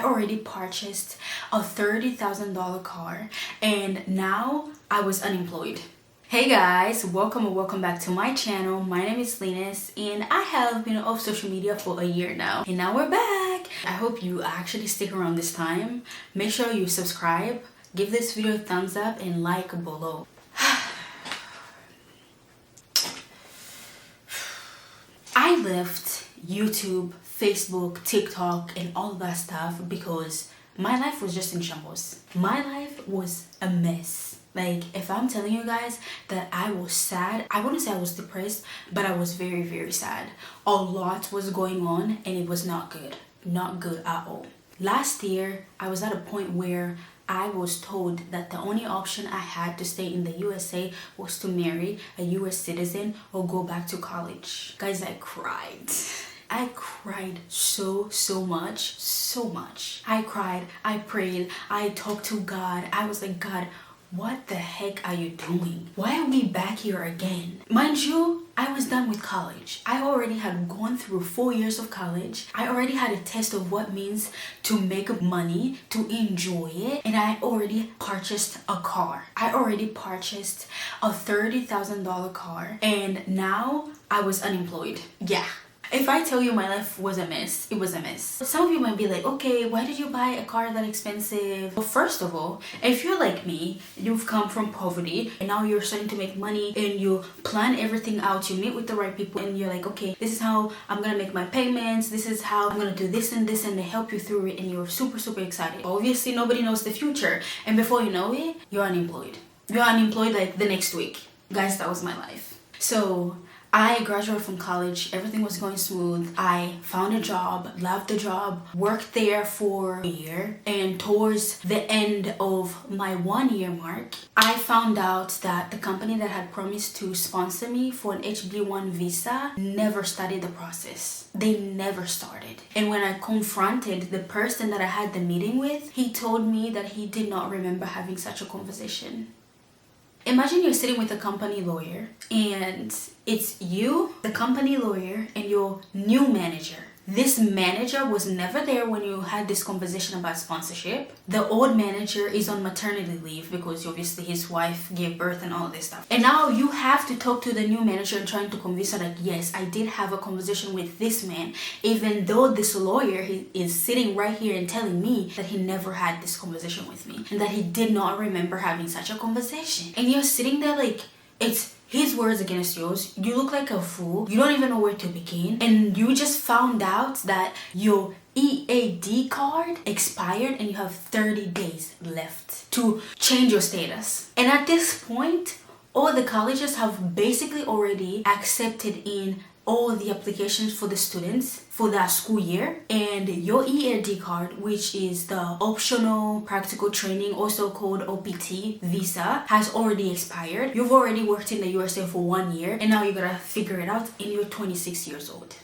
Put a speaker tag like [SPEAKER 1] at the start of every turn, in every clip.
[SPEAKER 1] already purchased a $30,000 car and now I was unemployed. Hey guys, welcome back to my channel. My name is Linus and I have been off social media for a year now, and now we're back. I hope you actually stick around this time. Make sure you subscribe, give this video a thumbs up and like below. I left YouTube, Facebook, TikTok and all of that stuff because my life was just in shambles. My life was a mess. Like, if I'm telling you guys that I was sad, I wouldn't say I was depressed, but I was very, very sad. A lot was going on and it was not good. Not good at all. Last year, I was at a point where I was told that the only option I had to stay in the USA was to marry a US citizen or go back to college. Guys, I cried. I cried so much. I cried, I prayed, I talked to God. I was like, God, what the heck are you doing? Why are we back here again? Mind you, I was done with college. I already had gone through 4 years of college. I already had a taste of what it means to make money, to enjoy it, and I already purchased a car. I already purchased a $30,000 car and now I was unemployed. Yeah. If I tell you my life was a mess, it was a mess. Some of you might be like, okay, why did you buy a car that expensive? Well, first of all, if you're like me, you've come from poverty and now you're starting to make money and you plan everything out, you meet with the right people and you're like, okay, this is how I'm gonna make my payments, this is how I'm gonna do this and this, and they help you through it and you're super excited. Obviously, nobody knows the future, and before you know it, you're unemployed. You're unemployed like the next week. Guys, that was my life. So I graduated from college, everything was going smooth. I found a job, loved the job, worked there for a year, and towards the end of my 1 year mark, I found out that the company that had promised to sponsor me for an HB1 visa never started the process. They never started. And when I confronted the person that I had the meeting with, he told me that he did not remember having such a conversation. Imagine you're sitting with a company lawyer and it's you, the company lawyer, and your new manager. This manager was never there when you had this conversation about sponsorship. The old manager is on maternity leave because obviously his wife gave birth and all of this stuff. And now you have to talk to the new manager and trying to convince her that, yes, I did have a conversation with this man, even though this lawyer is sitting right here and telling me that he never had this conversation with me and that he did not remember having such a conversation. And you're sitting there like, it's his words against yours. You look like a fool. You don't even know where to begin. And you just found out that your EAD card expired and you have 30 days left to change your status. And at this point, all the colleges have basically already accepted in all the applications for the students for that school year, and your EAD card, which is the optional practical training, also called OPT visa, has already expired. You've already worked in the USA for 1 year and now you gotta figure it out and you're 26 years old.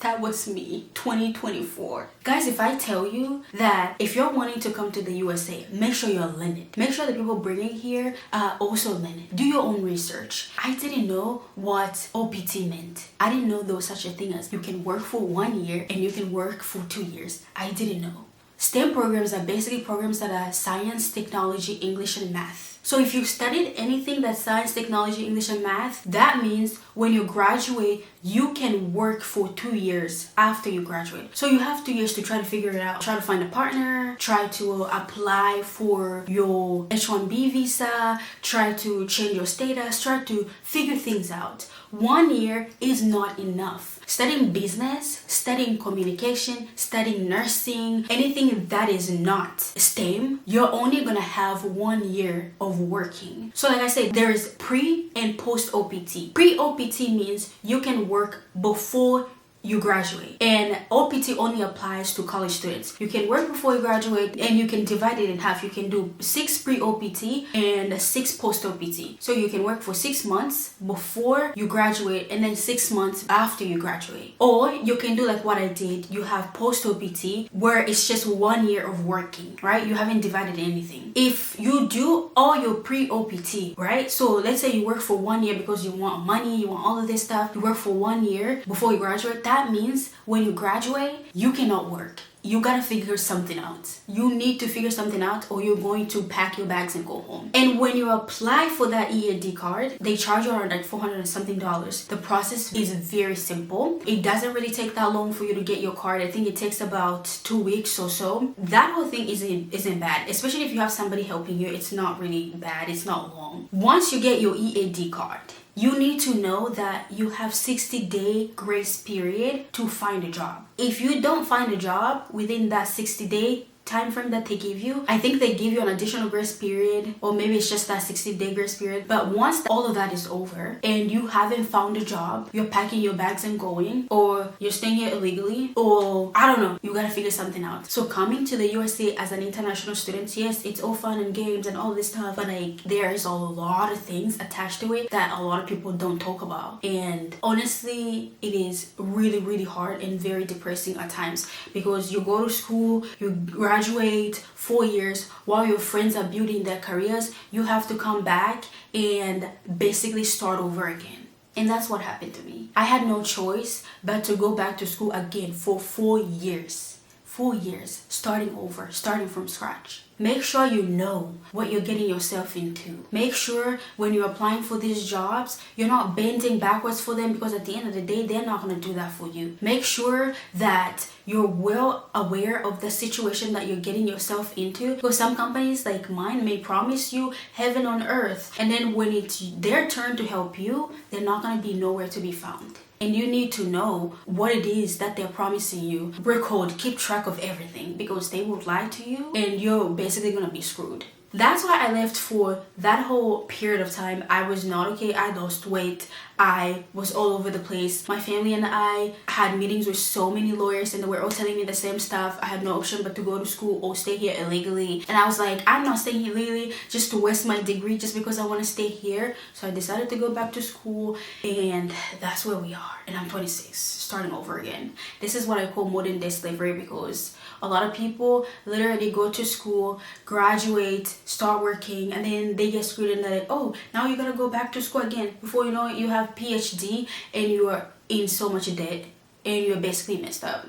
[SPEAKER 1] That was me, 2024. Guys, if I tell you that if you're wanting to come to the USA, make sure you're learning. Make sure the people bringing here are also learning. Do your own research. I didn't know what OPT meant. I didn't know there was such a thing as you can work for 1 year and you can work for 2 years. I didn't know. STEM programs are basically programs that are science, technology, English, and math. So if you studied anything that's science, technology, English, and math, that means when you graduate, you can work for 2 years after you graduate. So you have 2 years to try to figure it out. Try to find a partner, try to apply for your H1B visa, try to change your status, try to figure things out. 1 year is not enough. Studying business, studying communication, studying nursing, anything that is not STEM, you're only gonna have 1 year of working. So like I said, there is pre and post OPT. Pre OPT means you can work before you graduate, and OPT only applies to college students. You can work before you graduate and you can divide it in half. You can do 6 pre-OPT and 6 post-OPT. So you can work for 6 months before you graduate and then 6 months after you graduate. Or you can do like what I did. You have post-OPT where it's just 1 year of working, right? You haven't divided anything. If you do all your pre-OPT, right? So let's say you work for 1 year because you want money, you want all of this stuff. You work for 1 year before you graduate. That means when you graduate, you cannot work. you gotta figure something out. You need to figure something out, or you're going to pack your bags and go home. And when you apply for that EAD card, they charge you around like $400 and something. The process is very simple. It doesn't really take that long for you to get your card. I think it takes about 2 weeks or so. That whole thing isn't bad, especially if you have somebody helping you. It's not really bad. It's not long. Once you get your EAD card, you need to know that you have 60-day grace period to find a job. If you don't find a job within that 60-day time frame that they give you, I think they give you an additional grace period, or maybe it's just that 60-day grace period. But once all of that is over and you haven't found a job, you're packing your bags and going, or you're staying here illegally, or I don't know, you gotta figure something out. So coming to the USA as an international student, yes, it's all fun and games and all this stuff, but like there is a lot of things attached to it that a lot of people don't talk about. And honestly, it is really, really hard and very depressing at times, because you go to school, you graduate 4 years while your friends are building their careers. You have to come back and basically start over again. And that's what happened to me. I had no choice but to go back to school again for 4 years. 4 years, starting over, starting from scratch. Make sure you know what you're getting yourself into. Make sure when you're applying for these jobs, you're not bending backwards for them, because at the end of the day, they're not going to do that for you. Make sure that you're well aware of the situation that you're getting yourself into, because some companies like mine may promise you heaven on earth, and then when it's their turn to help you, they're not going to be nowhere to be found. And you need to know what it is that they're promising you. Record, keep track of everything, because they will lie to you and you're basically gonna be screwed. That's why I left for that whole period of time. I was not okay. I lost weight. I was all over the place. My family and I had meetings with so many lawyers, and they were all telling me the same stuff. I had no option but to go to school or stay here illegally. And I was like, I'm not staying here illegally just to waste my degree just because I want to stay here. So I decided to go back to school, and that's where we are. And I'm 26, starting over again. This is what I call modern day slavery, because a lot of people literally go to school, graduate, start working, and then they get screwed, and they're like, oh, now you gotta go back to school again. Before you know it, you have PhD and you are in so much debt and you're basically messed up.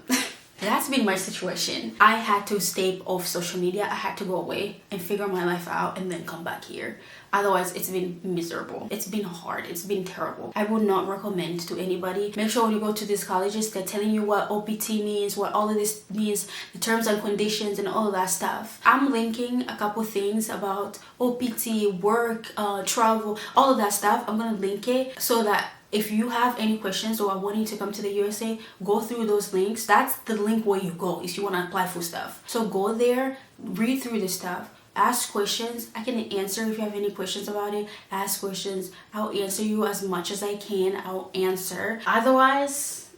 [SPEAKER 1] That's been my situation. I had to stay off social media. I had to go away and figure my life out and then come back here. Otherwise, it's been miserable. It's been hard. It's been terrible. I would not recommend to anybody. Make sure when you go to these colleges, they're telling you what OPT means, what all of this means, the terms and conditions and all of that stuff. I'm linking a couple things about OPT, work, travel, all of that stuff. I'm gonna link it so that if you have any questions or are wanting to come to the USA, go through those links. That's the link where you go if you want to apply for stuff. So go there, read through the stuff, ask questions. I can answer if you have any questions about it. Ask questions. I'll answer you as much as I can. I'll answer. Otherwise,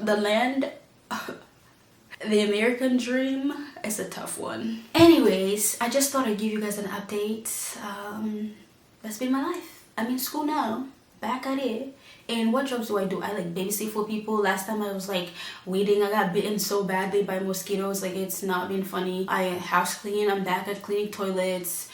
[SPEAKER 1] the land, the American dream is a tough one. Anyways, I just thought I'd give you guys an update. That's been my life. I'm in school now. Back at it. And what jobs do? I like babysit for people. Last time I was like weeding. I got bitten so badly by mosquitoes. Like, it's not been funny. I house clean. I'm back at cleaning toilets.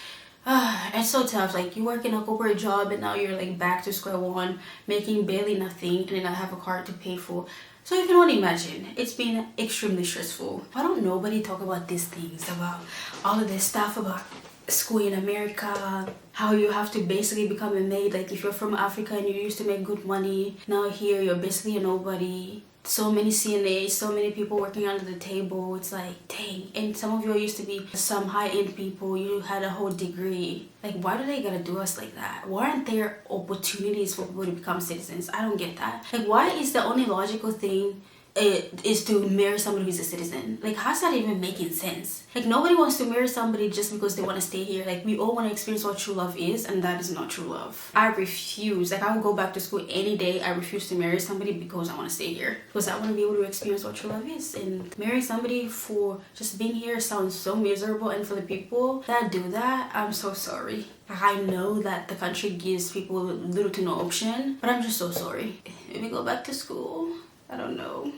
[SPEAKER 1] It's so tough. Like, you work in a corporate job and now you're like back to square one, making barely nothing, and then I have a car to pay for. So you can only imagine. It's been extremely stressful. Why don't nobody talk about these things, about all of this stuff about school in America, how you have to basically become a maid? Like, if you're from Africa and you used to make good money, now here you're basically a nobody. So many CNAs, so many people working under the table. It's like, dang. And some of you used to be some high-end people. You had a whole degree. Like, why do they gotta do us like that? Why aren't there opportunities for people to become citizens? I don't get that. Like, why is the only logical thing is to marry somebody who's a citizen? Like, how's that even making sense? Like, nobody wants to marry somebody just because they want to stay here. Like, we all want to experience what true love is, and that is not true love. I refuse. Like, I will go back to school any day. I refuse to marry somebody because I want to stay here, because I want to be able to experience what true love is. And marrying somebody for just being here sounds so miserable. And for the people that do that, I'm so sorry. I know that the country gives people little to no option, but I'm just so sorry. If we go back to school, I don't know.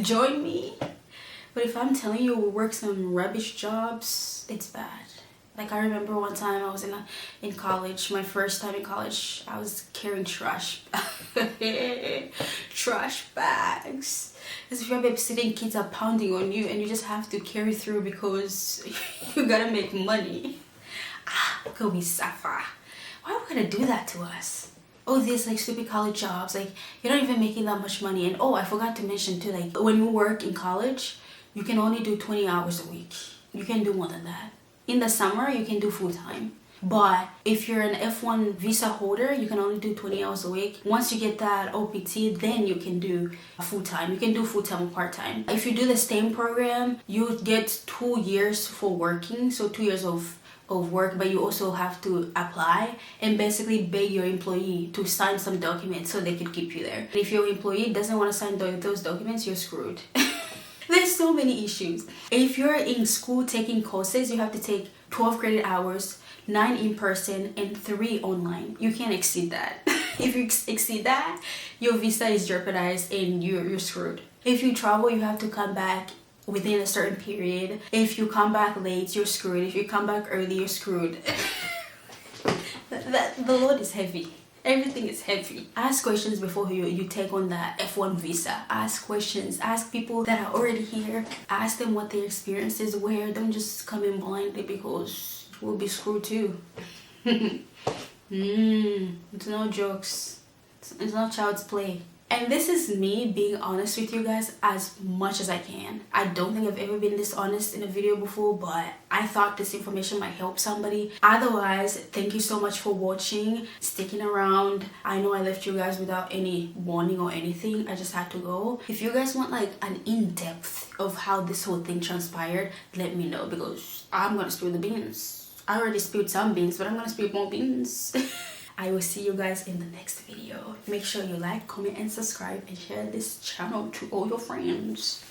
[SPEAKER 1] Join me. But if I'm telling you, we work some rubbish jobs, it's bad. Like, I remember one time I was in college, my first time in college, I was carrying trash bags. Because if you're babysitting, kids are pounding on you and you just have to carry through because you gotta make money. Could we suffer? Why are we gonna do that to us? Oh, these like stupid college jobs, like you're not even making that much money. And oh, I forgot to mention too, like when you work in college, you can only do 20 hours a week. You can do more than that. In the summer, you can do full time. But if you're an F1 visa holder, you can only do 20 hours a week. Once you get that OPT, then you can do full time. You can do full time or part time. If you do the STEM program, you get 2 years for working, so 2 years of work, but you also have to apply and basically beg your employee to sign some documents so they can keep you there. And if your employee doesn't want to sign those documents, you're screwed. There's so many issues. If you're in school taking courses, you have to take 12 credit hours, 9 in person and 3 online. You can't exceed that. If you exceed that, your visa is jeopardized and you're screwed. If you travel, you have to come back within a certain period. If you come back late, you're screwed. If you come back early, you're screwed. The load is heavy. Everything is heavy. Ask questions before you take on that F1 visa. Ask questions. Ask people that are already here. Ask them what their experiences were. Don't just come in blindly because we'll be screwed too. It's no jokes. It's not child's play. And this is me being honest with you guys as much as I can. I don't think I've ever been this honest in a video before, but I thought this information might help somebody. Otherwise, thank you so much for watching, sticking around. I know I left you guys without any warning or anything. I just had to go. If you guys want like an in-depth of how this whole thing transpired, let me know because I'm gonna spill the beans. I already spilled some beans, but I'm gonna spill more beans. I will see you guys in the next video. Make sure you like, comment, and subscribe, and share this channel to all your friends.